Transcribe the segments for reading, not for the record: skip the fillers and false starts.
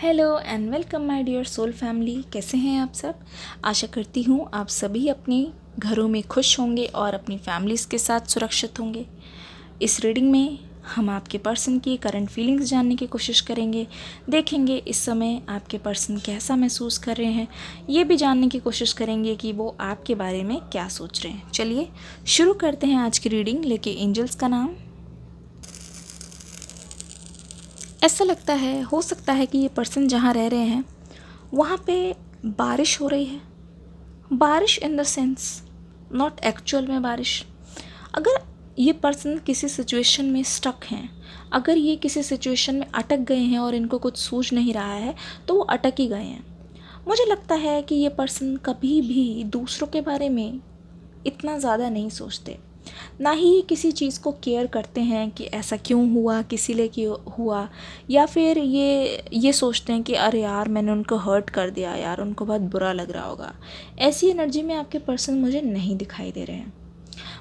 Hello and welcome my dear soul family. कैसे हैं आप सब। आशा करती हूँ आप सभी अपने घरों में खुश होंगे और अपनी फैमिलीज़ के साथ सुरक्षित होंगे। इस रीडिंग में हम आपके पर्सन की करंट फीलिंग्स जानने की कोशिश करेंगे। देखेंगे इस समय आपके पर्सन कैसा महसूस कर रहे हैं, ये भी जानने की कोशिश करेंगे कि वो आपके बारे में क्या सोच रहे हैं। चलिए शुरू करते हैं आज की रीडिंग लेके एंजल्स का नाम। ऐसा लगता है, हो सकता है कि ये पर्सन जहाँ रह रहे हैं वहाँ पे बारिश हो रही है। बारिश in the sense not actual में बारिश। अगर ये पर्सन किसी सिचुएशन में स्टक हैं, अगर ये किसी सिचुएशन में अटक गए हैं और इनको कुछ सूझ नहीं रहा है तो वो अटक ही गए हैं। मुझे लगता है कि ये पर्सन कभी भी दूसरों के बारे में इतना ज़्यादा नहीं सोचते, ना ही किसी चीज़ को केयर करते हैं कि ऐसा क्यों हुआ, किसी लिए क्यों हुआ, या फिर ये सोचते हैं कि अरे यार मैंने उनको हर्ट कर दिया, यार उनको बहुत बुरा लग रहा होगा। ऐसी एनर्जी में आपके पर्सन मुझे नहीं दिखाई दे रहे हैं।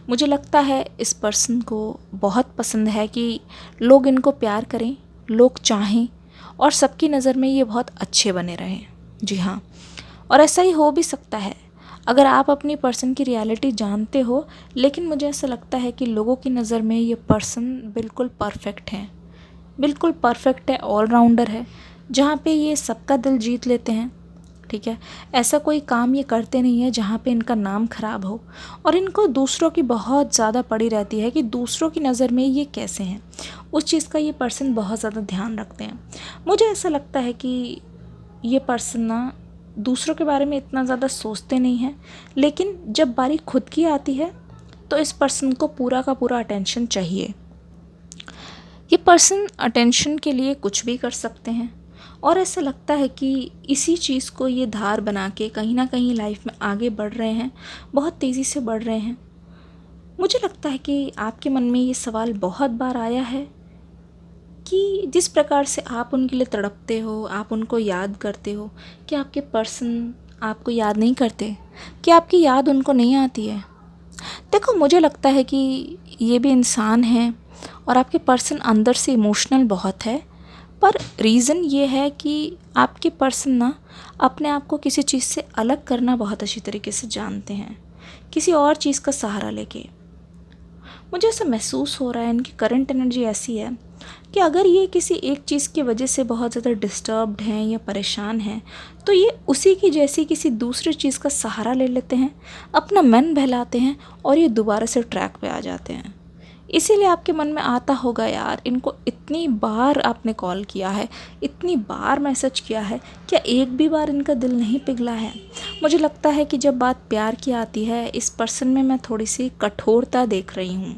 मुझे लगता है इस पर्सन को बहुत पसंद है कि लोग इनको प्यार करें, लोग चाहें और सबकी नज़र में ये बहुत अच्छे बने रहें। जी हाँ, और ऐसा ही हो भी सकता है अगर आप अपनी पर्सन की रियलिटी जानते हो, लेकिन मुझे ऐसा लगता है कि लोगों की नज़र में ये पर्सन बिल्कुल परफेक्ट है, बिल्कुल परफेक्ट है, ऑलराउंडर है, जहाँ पे ये सबका दिल जीत लेते हैं। ठीक है, ऐसा कोई काम ये करते नहीं है जहाँ पे इनका नाम खराब हो, और इनको दूसरों की बहुत ज़्यादा पड़ी रहती है कि दूसरों की नज़र में ये कैसे हैं। उस चीज़ का ये पर्सन बहुत ज़्यादा ध्यान रखते हैं। मुझे ऐसा लगता है कि ये पर्सन ना दूसरों के बारे में इतना ज़्यादा सोचते नहीं हैं, लेकिन जब बारी खुद की आती है तो इस पर्सन को पूरा का पूरा अटेंशन चाहिए। ये पर्सन अटेंशन के लिए कुछ भी कर सकते हैं, और ऐसा लगता है कि इसी चीज़ को ये धार बना के कहीं ना कहीं लाइफ में आगे बढ़ रहे हैं, बहुत तेज़ी से बढ़ रहे हैं। मुझे लगता है कि आपके मन में ये सवाल बहुत बार आया है कि जिस प्रकार से आप उनके लिए तड़पते हो, आप उनको याद करते हो, कि आपके पर्सन आपको याद नहीं करते, कि आपकी याद उनको नहीं आती है। देखो, मुझे लगता है कि ये भी इंसान हैं और आपके पर्सन अंदर से इमोशनल बहुत है, पर रीज़न ये है कि आपके पर्सन ना अपने आप को किसी चीज़ से अलग करना बहुत अच्छी तरीके से जानते हैं, किसी और चीज़ का सहारा लेके। मुझे ऐसा महसूस हो रहा है, इनकी करंट एनर्जी ऐसी है कि अगर ये किसी एक चीज़ की वजह से बहुत ज़्यादा डिस्टर्ब्ड हैं या परेशान हैं, तो ये उसी की जैसी किसी दूसरी चीज़ का सहारा ले लेते हैं, अपना मन बहलाते हैं और ये दोबारा से ट्रैक पे आ जाते हैं। इसीलिए आपके मन में आता होगा, यार इनको इतनी बार आपने कॉल किया है, इतनी बार मैसेज किया है, क्या एक भी बार इनका दिल नहीं पिघला है। मुझे लगता है कि जब बात प्यार की आती है, इस पर्सन में मैं थोड़ी सी कठोरता देख रही हूँ।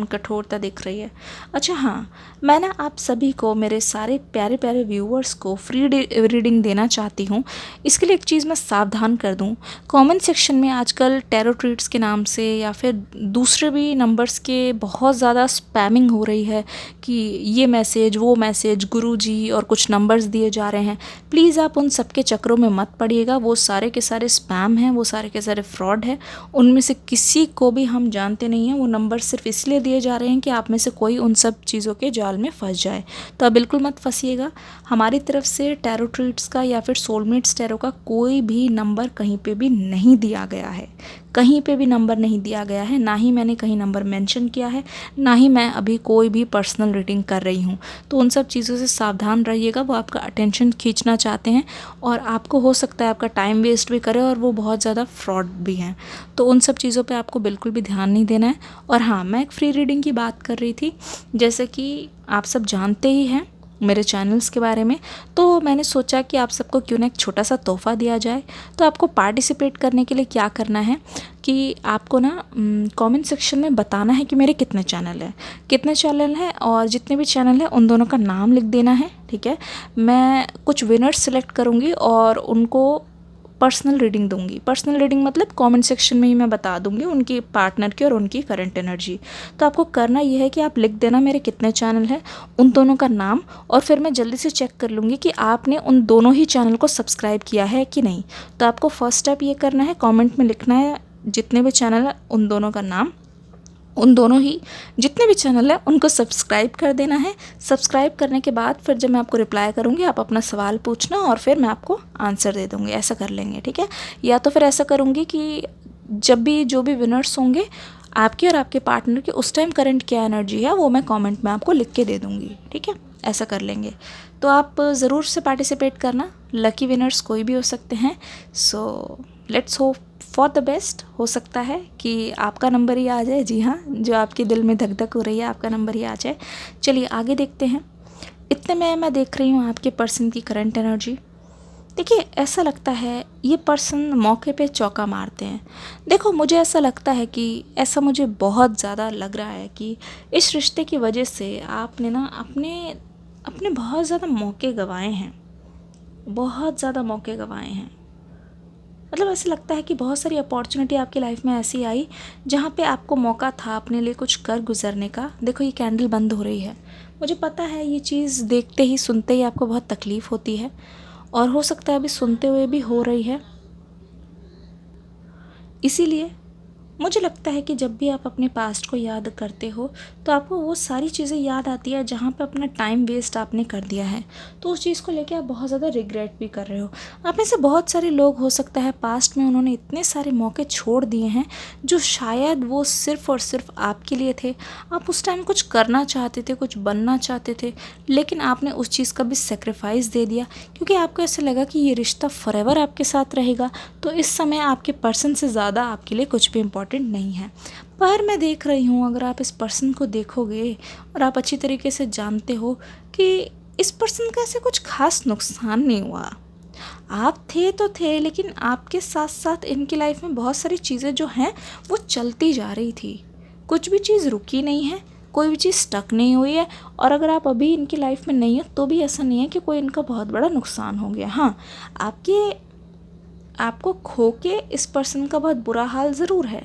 कठोरता दिख रही है। अच्छा हाँ, मैं ना आप सभी को, मेरे सारे प्यारे प्यारे व्यूअर्स को फ्री रीडिंग देना चाहती हूँ। इसके लिए एक चीज़ मैं सावधान कर दूँ, कमेंट सेक्शन में आजकल टैरो ट्रीट्स के नाम से या फिर दूसरे भी नंबर्स के बहुत ज़्यादा स्पैमिंग हो रही है कि ये मैसेज वो मैसेज गुरुजी और कुछ नंबर्स दिए जा रहे हैं। प्लीज़ आप उन सब के चक्रों में मत पड़िएगा, वो सारे के सारे स्पैम हैं, वो सारे के सारे फ्रॉड है। उनमें से किसी को भी हम जानते नहीं हैं। वो नंबर सिर्फ इसलिए दिए जा रहे हैं कि आप में से कोई उन सब चीज़ों के जाल में फंस जाए, तो आप बिल्कुल मत फंसिएगा। हमारी तरफ से टैरो ट्रीट्स का या फिर सोलमेट्स टैरो का कोई भी नंबर कहीं पे भी नहीं दिया गया है, कहीं पे भी नंबर नहीं दिया गया है, ना ही मैंने कहीं नंबर मेंशन किया है, ना ही मैं अभी कोई भी पर्सनल रीडिंग कर रही हूँ। तो उन सब चीज़ों से सावधान रहिएगा। वो आपका अटेंशन खींचना चाहते हैं और आपको हो सकता है आपका टाइम वेस्ट भी करे, और वो बहुत ज़्यादा फ्रॉड भी हैं। तो उन सब चीज़ों पे आपको बिल्कुल भी ध्यान नहीं देना है। और हाँ, मैं एक फ्री रीडिंग की बात कर रही थी, जैसे कि आप सब जानते ही हैं मेरे चैनल्स के बारे में, तो मैंने सोचा कि आप सबको क्यों ना एक छोटा सा तोहफ़ा दिया जाए। तो आपको पार्टिसिपेट करने के लिए क्या करना है कि आपको ना कमेंट सेक्शन में बताना है कि मेरे कितने चैनल हैं, और जितने भी चैनल हैं उन दोनों का नाम लिख देना है। ठीक है, मैं कुछ विनर्स सेलेक्ट करूँगी और उनको पर्सनल रीडिंग दूंगी। पर्सनल रीडिंग मतलब कमेंट सेक्शन में ही मैं बता दूंगी उनकी पार्टनर की और उनकी करंट एनर्जी। तो आपको करना यह है कि आप लिख देना मेरे कितने चैनल हैं, उन दोनों का नाम, और फिर मैं जल्दी से चेक कर लूँगी कि आपने उन दोनों ही चैनल को सब्सक्राइब किया है कि नहीं। तो आपको फर्स्ट स्टेप ये करना है, कमेंट में लिखना है जितने भी चैनल हैं उन दोनों का नाम, उन दोनों ही जितने भी चैनल हैं उनको सब्सक्राइब कर देना है। सब्सक्राइब करने के बाद फिर जब मैं आपको रिप्लाई करूँगी आप अपना सवाल पूछना और फिर मैं आपको आंसर दे दूँगी, ऐसा कर लेंगे, ठीक है। या तो फिर ऐसा करूँगी कि जब भी जो भी विनर्स होंगे आपके और आपके पार्टनर के, उस टाइम करंट क्या एनर्जी है वो मैं कमेंट में आपको लिख के दे दूँगी, ठीक है। ऐसा कर लेंगे। तो आप ज़रूर से पार्टिसिपेट करना, लकी विनर्स कोई भी हो सकते हैं। So let's hope for the best. हो सकता है कि आपका नंबर ही आ जाए, जी हाँ, जो आपके दिल में धक धक हो रही है आपका नंबर ही आ जाए। चलिए आगे देखते हैं। इतने में मैं देख रही हूँ आपके पर्सन की करंट एनर्जी। देखिए ऐसा लगता है ये पर्सन मौके पे चौका मारते हैं। देखो मुझे ऐसा लगता है कि ऐसा मुझे बहुत ज़्यादा लग रहा है कि इस रिश्ते की वजह से आपने ना अपने अपने बहुत ज़्यादा मौके गंवाए हैं, बहुत ज़्यादा मौके गंवाए हैं। मतलब ऐसा लगता है कि बहुत सारी अपॉर्चुनिटी आपकी लाइफ में ऐसी आई जहाँ पे आपको मौका था अपने लिए कुछ कर गुजरने का। देखो ये कैंडल बंद हो रही है, मुझे पता है ये चीज़ देखते ही सुनते ही आपको बहुत तकलीफ़ होती है और हो सकता है अभी सुनते हुए भी हो रही है। इसीलिए मुझे लगता है कि जब भी आप अपने पास्ट को याद करते हो तो आपको वो सारी चीज़ें याद आती है जहाँ पे अपना टाइम वेस्ट आपने कर दिया है, तो उस चीज़ को लेके आप बहुत ज़्यादा रिग्रेट भी कर रहे हो। आप में से बहुत सारे लोग हो सकता है पास्ट में उन्होंने इतने सारे मौके छोड़ दिए हैं जो शायद वो सिर्फ़ और सिर्फ आपके लिए थे। आप उस टाइम कुछ करना चाहते थे, कुछ बनना चाहते थे, लेकिन आपने उस चीज़ का भी सेक्रीफाइस दे दिया क्योंकि आपको ऐसा लगा कि ये रिश्ता फॉरएवर आपके साथ रहेगा। तो इस समय आपके पर्सन से ज़्यादा आपके लिए कुछ भी इम्पोर्टेंट नहीं है। पर मैं देख रही हूँ अगर आप इस पर्सन को देखोगे और आप अच्छी तरीके से जानते हो कि इस पर्सन का ऐसे कुछ खास नुकसान नहीं हुआ। आप थे तो थे, लेकिन आपके साथ साथ इनकी लाइफ में बहुत सारी चीज़ें जो हैं वो चलती जा रही थी। कुछ भी चीज़ रुकी नहीं है, कोई भी चीज़ स्टक नहीं हुई है। और अगर आप अभी इनकी लाइफ में नहीं हो तो भी ऐसा नहीं है कि कोई इनका बहुत बड़ा नुकसान हो गया। हाँ, आपको खो के इस पर्सन का बहुत बुरा हाल ज़रूर है,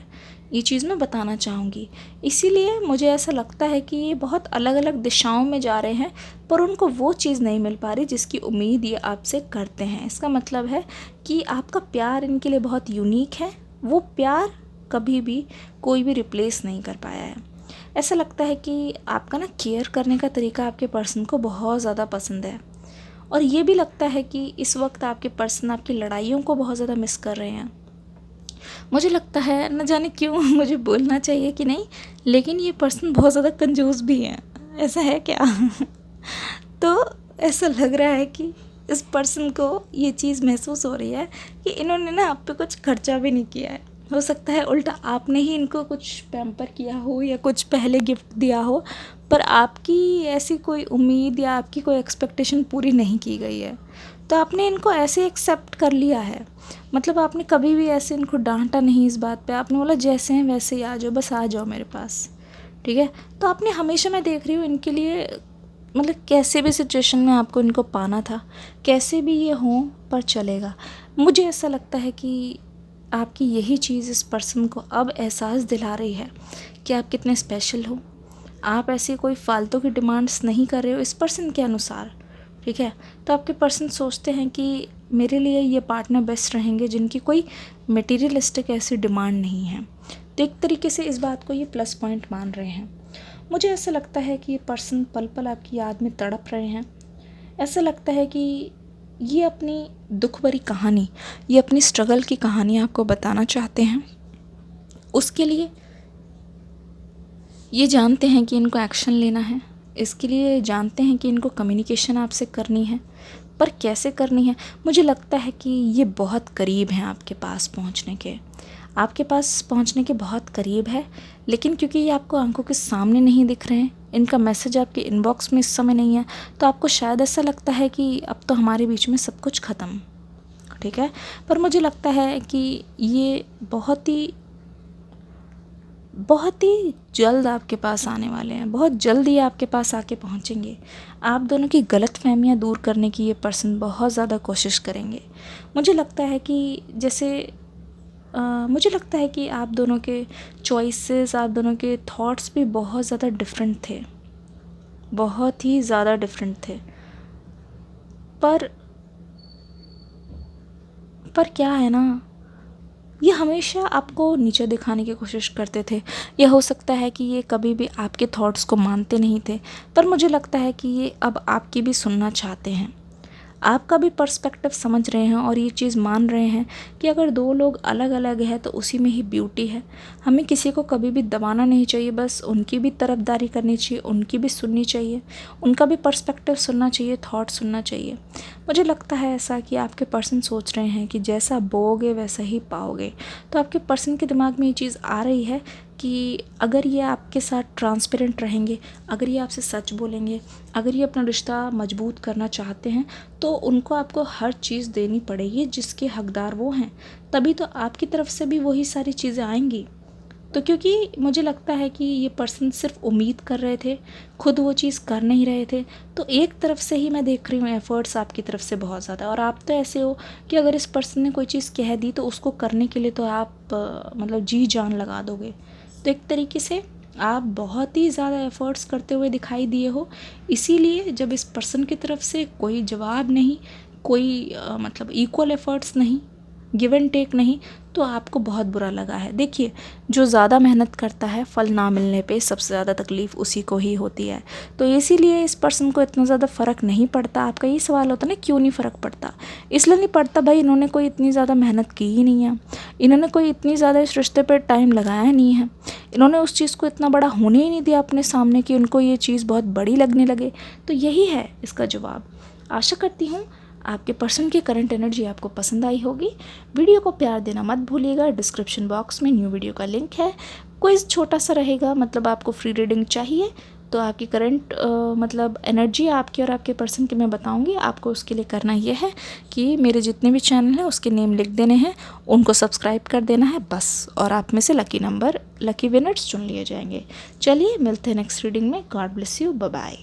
ये चीज़ मैं बताना चाहूँगी। इसीलिए मुझे ऐसा लगता है कि ये बहुत अलग अलग दिशाओं में जा रहे हैं पर उनको वो चीज़ नहीं मिल पा रही जिसकी उम्मीद ये आपसे करते हैं। इसका मतलब है कि आपका प्यार इनके लिए बहुत यूनिक है, वो प्यार कभी भी कोई भी रिप्लेस नहीं कर पाया है। ऐसा लगता है कि आपका ना केयर करने का तरीका आपके पर्सन को बहुत ज़्यादा पसंद है और ये भी लगता है कि इस वक्त आपके पर्सन आपकी लड़ाइयों को बहुत ज़्यादा मिस कर रहे हैं। मुझे लगता है न जाने क्यों मुझे बोलना चाहिए कि नहीं, लेकिन ये पर्सन बहुत ज़्यादा कंजूस भी हैं। ऐसा है क्या? तो ऐसा लग रहा है कि इस पर्सन को ये चीज़ महसूस हो रही है कि इन्होंने ना आप पे कुछ खर्चा भी नहीं किया है। हो सकता है उल्टा आपने ही इनको कुछ पैम्पर किया हो या कुछ पहले गिफ्ट दिया हो, पर आपकी ऐसी कोई उम्मीद या आपकी कोई एक्सपेक्टेशन पूरी नहीं की गई है, तो आपने इनको ऐसे एक्सेप्ट कर लिया है। मतलब आपने कभी भी ऐसे इनको डांटा नहीं इस बात पे, आपने बोला जैसे हैं वैसे ही आ जाओ, बस आ जाओ मेरे पास, ठीक है। तो आपने हमेशा, मैं देख रही हूँ इनके लिए, मतलब कैसे भी सिचुएशन में आपको इनको पाना था, कैसे भी ये हों पर चलेगा। मुझे ऐसा लगता है कि आपकी यही चीज़ इस पर्सन को अब एहसास दिला रही है कि आप कितने स्पेशल हो। आप ऐसी कोई फालतू की डिमांड्स नहीं कर रहे हो इस पर्सन के अनुसार, ठीक है। तो आपके पर्सन सोचते हैं कि मेरे लिए ये पार्टनर बेस्ट रहेंगे जिनकी कोई मटेरियलिस्टिक ऐसी डिमांड नहीं है। तो एक तरीके से इस बात को ये प्लस पॉइंट मान रहे हैं। मुझे ऐसा लगता है कि ये पर्सन पल पल आपकी याद में तड़प रहे हैं। ऐसा लगता है कि ये अपनी दुख भरी कहानी, ये अपनी स्ट्रगल की कहानी आपको बताना चाहते हैं। उसके लिए ये जानते हैं कि इनको एक्शन लेना है, इसके लिए जानते हैं कि इनको कम्युनिकेशन आपसे करनी है, पर कैसे करनी है। मुझे लगता है कि ये बहुत करीब हैं आपके पास पहुंचने के, आपके पास पहुंचने के बहुत करीब है, लेकिन क्योंकि ये आपको आंखों के सामने नहीं दिख रहे हैं, इनका मैसेज आपके इनबॉक्स में इस समय नहीं है, तो आपको शायद ऐसा लगता है कि अब तो हमारे बीच में सब कुछ ख़त्म, ठीक है। पर मुझे लगता है कि ये बहुत ही जल्द आपके पास आने वाले हैं, बहुत जल्द ही आपके पास आके पहुंचेंगे। आप दोनों की गलतफहमियां दूर करने की ये पर्सन बहुत ज़्यादा कोशिश करेंगे। मुझे लगता है कि मुझे लगता है कि आप दोनों के चॉइसेस, आप दोनों के थॉट्स भी बहुत ज़्यादा डिफरेंट थे, बहुत ही ज़्यादा डिफरेंट थे। पर क्या है ना, ये हमेशा आपको नीचे दिखाने की कोशिश करते थे। ये हो सकता है कि ये कभी भी आपके थॉट्स को मानते नहीं थे, पर मुझे लगता है कि ये अब आपकी भी सुनना चाहते हैं, आपका भी पर्सपेक्टिव समझ रहे हैं और ये चीज़ मान रहे हैं कि अगर दो लोग अलग अलग हैं तो उसी में ही ब्यूटी है। हमें किसी को कभी भी दबाना नहीं चाहिए, बस उनकी भी तरफदारी करनी चाहिए, उनकी भी सुननी चाहिए, उनका भी पर्सपेक्टिव सुनना चाहिए, थॉट सुनना चाहिए। मुझे लगता है ऐसा कि आपके पर्सन सोच रहे हैं कि जैसा बोओगे वैसा ही पाओगे। तो आपके पर्सन के दिमाग में ये चीज़ आ रही है कि अगर ये आपके साथ ट्रांसपेरेंट रहेंगे, अगर ये आपसे सच बोलेंगे, अगर ये अपना रिश्ता मजबूत करना चाहते हैं, तो उनको आपको हर चीज़ देनी पड़ेगी जिसके हकदार वो हैं। तभी तो आपकी तरफ से भी वही सारी चीज़ें आएंगी। तो क्योंकि मुझे लगता है कि ये पर्सन सिर्फ उम्मीद कर रहे थे, खुद वो चीज़ कर नहीं रहे थे। तो एक तरफ से ही मैं देख रही हूँ एफ़र्ट्स आपकी तरफ से बहुत ज़्यादा, और आप तो ऐसे हो कि अगर इस पर्सन ने कोई चीज़ कह दी तो उसको करने के लिए तो आप मतलब जी जान लगा दोगे। तो एक तरीके से आप बहुत ही ज़्यादा एफ़र्ट्स करते हुए दिखाई दिए हो। इसीलिए जब इस पर्सन की तरफ से कोई जवाब नहीं, कोई मतलब इक्वल एफ़र्ट्स नहीं, गिव एंड टेक नहीं, तो आपको बहुत बुरा लगा है। देखिए, जो ज़्यादा मेहनत करता है फल ना मिलने पे सबसे ज़्यादा तकलीफ़ उसी को ही होती है। तो इसीलिए इस पर्सन को इतना ज़्यादा फ़र्क नहीं पड़ता। आपका ये सवाल होता है ना, क्यों नहीं फ़र्क पड़ता? इसलिए नहीं पड़ता भाई, इन्होंने कोई इतनी ज़्यादा मेहनत की ही नहीं है, इन्होंने कोई इतनी ज़्यादा इस रिश्ते पर टाइम लगाया नहीं है, इन्होंने उस चीज़ को इतना बड़ा होने ही नहीं दिया अपने सामने कि उनको ये चीज़ बहुत बड़ी लगने लगे। तो यही है इसका जवाब। आशा करती हूँ आपके पर्सन की करंट एनर्जी आपको पसंद आई होगी। वीडियो को प्यार देना मत भूलिएगा। डिस्क्रिप्शन बॉक्स में न्यू वीडियो का लिंक है। क्विज़ छोटा सा रहेगा, मतलब आपको फ्री रीडिंग चाहिए तो आपकी करंट मतलब एनर्जी आपकी और आपके पर्सन की मैं बताऊंगी। आपको उसके लिए करना यह है कि मेरे जितने भी चैनल हैं उसके नेम लिख देने हैं, उनको सब्सक्राइब कर देना है बस, और आप में से लकी विनर्स चुन लिए जाएंगे। चलिए मिलते हैं नेक्स्ट रीडिंग में। God bless you, bye bye.